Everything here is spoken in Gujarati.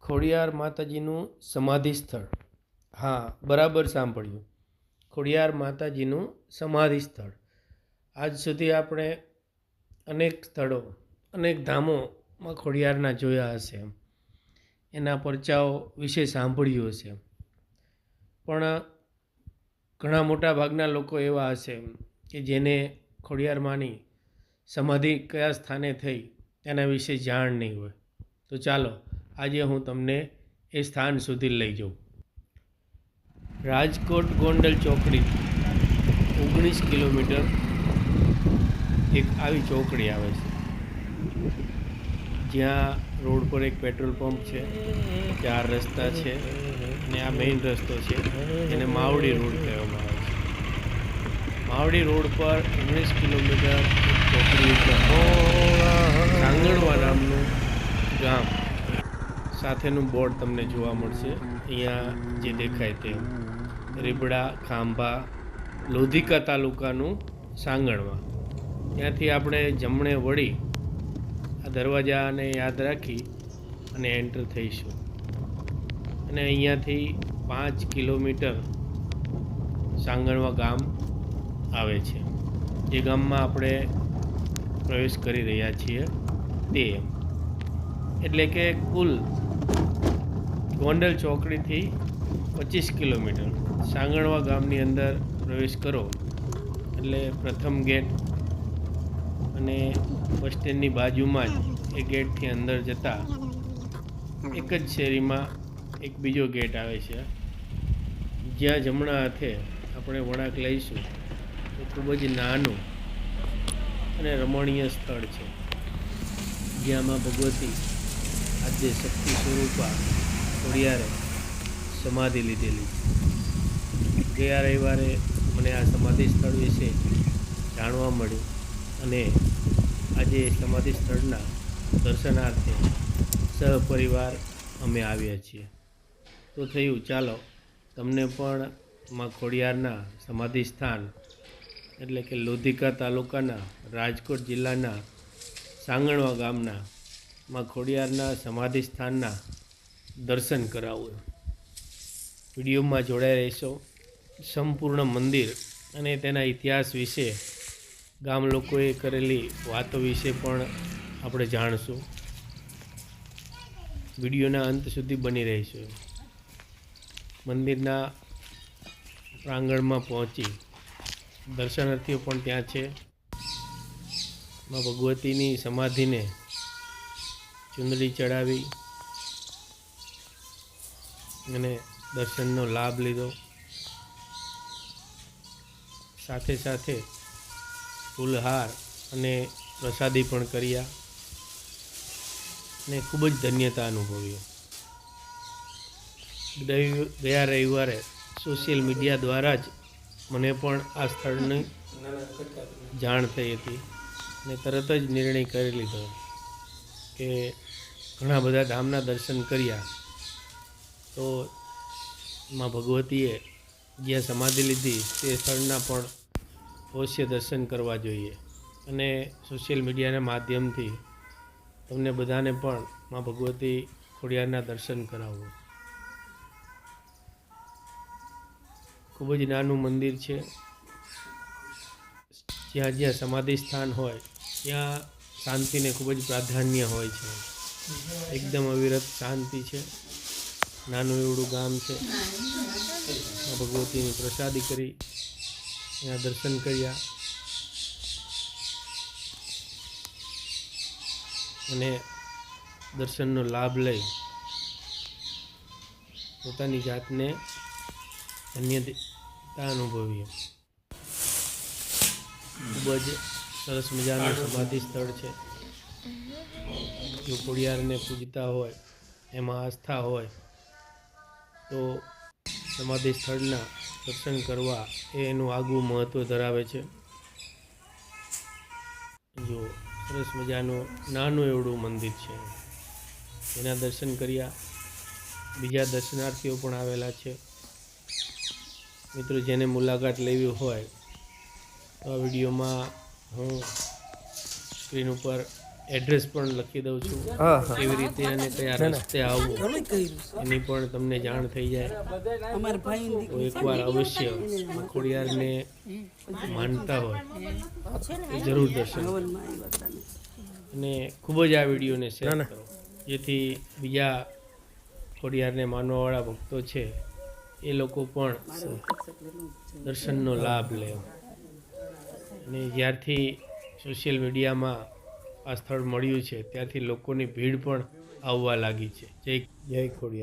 ખોડિયાર માતાજીનું સમાધિ સ્થળ. હા, બરાબર સાંભળ્યું. ખોડિયાર માતાજીનું સમાધિ સ્થળ. આજ સુધી આપણે અનેક સ્થળો, અનેક ધામોમાં ખોડિયારના જોયા હશે, એના પરચાઓ વિશે સાંભળ્યું હશે. પણ ઘણા મોટા ભાગના લોકો એવા હશે કે જેને ખોડિયારમાંની સમાધિ કયા સ્થાને થઈ એના વિશે જાણ નહીં હોય. તો ચાલો આજે હું તમને એ સ્થાન સુધી લઈ જાઉં. રાજકોટ ગોંડલ ચોકડી 19 કિલોમીટર એક આવી ચોકડી આવે છે, જ્યાં રોડ પર એક પેટ્રોલ પંપ છે, 4 રસ્તા છે અને આ મેઇન રસ્તો છે, એને માવડી રોડ કહેવામાં આવે છે. માવડી રોડ પર 19 કિલોમીટર એક ચોકડી ઉપર સાંગણવા નામનું ગામ સાથેનું બોર્ડ તમને જોવા મળશે. અહીંયા જે દેખાય તે રીબડા, ખાંભા, લોધિકા તાલુકાનું સાંગણવા. ત્યાંથી આપણે જમણે વળી આ દરવાજાને યાદ રાખી અને એન્ટર થઈશું. અને અહીંયાથી 5 કિલોમીટર સાંગણવા ગામ આવે છે. જે ગામમાં આપણે પ્રવેશ કરી રહ્યા છીએ તે એટલે કે કુલ ગોંડલ ચોકડીથી 25 કિલોમીટર સાંગણવા ગામની અંદર પ્રવેશ કરો એટલે પ્રથમ ગેટ અને બસ સ્ટેન્ડની બાજુમાં જ એ ગેટથી અંદર જતાં એક જ શેરીમાં એક બીજો ગેટ આવે છે, જ્યાં જમણા હાથે આપણે વળાંક લઈશું તો ખૂબ જ નાનું અને રમણીય સ્થળ છે, જ્યાં માં ભગવતી આજે શક્તિ સ્વરૂપા ખોડિયારે સમાધિ લીધેલી છે. ગયા રવિવારે મને આ સમાધિ સ્થળ વિશે જાણવા મળ્યું અને આજે સમાધિ સ્થળના દર્શનાર્થે સહપરિવાર અમે આવ્યા છીએ. તો થયું ચાલો તમને પણ માં ખોડિયારના સમાધિ સ્થાન એટલે કે લોધિકા તાલુકાના રાજકોટ જિલ્લાના સાંગણવા ગામના માં ખોડિયારના સમાધિ સ્થાનના દર્શન કરાવું. વિડીયોમાં જોડાઈ રહેશો. સંપૂર્ણ મંદિર અને તેના ઇતિહાસ વિશે, ગામ લોકોએ કરેલી વાતો વિશે પણ આપણે જાણશું. વિડીયોના અંત સુધી બની રહીશું. મંદિરના પ્રાંગણમાં પહોંચી દર્શનાર્થીઓ પણ ત્યાં છે. માં ભગવતીની સમાધિને ચુંદડી ચડાવી અને દર્શનનો લાભ લીધો. સાથે સાથે ફૂલહાર અને પ્રસાદી પણ કર્યા અને ખૂબ જ ધન્યતા અનુભવી. ગયા રવિવારે સોશિયલ મીડિયા દ્વારા જ મને પણ આ સ્થળની જાણ થઈ હતી અને તરત જ નિર્ણય કરી લીધો કે ઘણા બધા ધામના દર્શન કર્યા તો માં ભગવતીએ જ્યાં સમાધિ લીધી તે સ્થળના પણ અવશ્ય દર્શન કરવા જોઈએ અને સોશિયલ મીડિયાના માધ્યમથી તમને બધાને પણ માં ભગવતી ખોડિયારના દર્શન કરાવવું. ખૂબ જ નાનું મંદિર છે. જ્યાં જ્યાં સમાધિ સ્થાન હોય ત્યાં શાંતિને ખૂબ જ પ્રાધાન્ય હોય છે. એકદમ અવિરત શાંતિ છે. નાનું એવડું ગામ છે. ભગવતીની પ્રસાદી કરી, ત્યાં દર્શન કર્યા અને દર્શનનો લાભ લઈ પોતાની જાતને ધન્યતા અનુભવી. ખૂબ જ સરસ મજાનું સમાધિ સ્થળ છે. જો ખોડિયારને પૂજતા હોય, એમાં આસ્થા હોય તો સમાધિ સ્થળના દર્શન કરવા એ એનું આગવું મહત્ત્વ ધરાવે છે. જો સરસ મજાનું નાનું એવડું મંદિર છે, એના દર્શન કર્યા. બીજા દર્શનાર્થીઓ પણ આવેલા છે. મિત્રો, જેને મુલાકાત લેવી હોય તો આ વિડીયોમાં હું સ્ક્રીન ઉપર એડ્રેસ પણ લખી દઉં છું, હા હા કેવી રીતે અને કયા રસ્તે આવવું એની પણ તમને જાણ થઈ જાય. તો એકવાર અવશ્ય ખોડિયારને માનતા હોય તો જરૂર દર્શન કરો. અને ખૂબ જ આ વિડીયોને શેર ના. કરો, જેથી બીજા ખોડિયારને માનવાવાળા ભક્તો છે એ લોકો પણ દર્શનનો લાભ લે. અને જ્યારથી સોશિયલ મીડિયામાં આ સ્થળ મળ્યું છે ત્યારથી લોકોની ભીડ પણ આવવા લાગી છે. જય જય ખોડિયાર.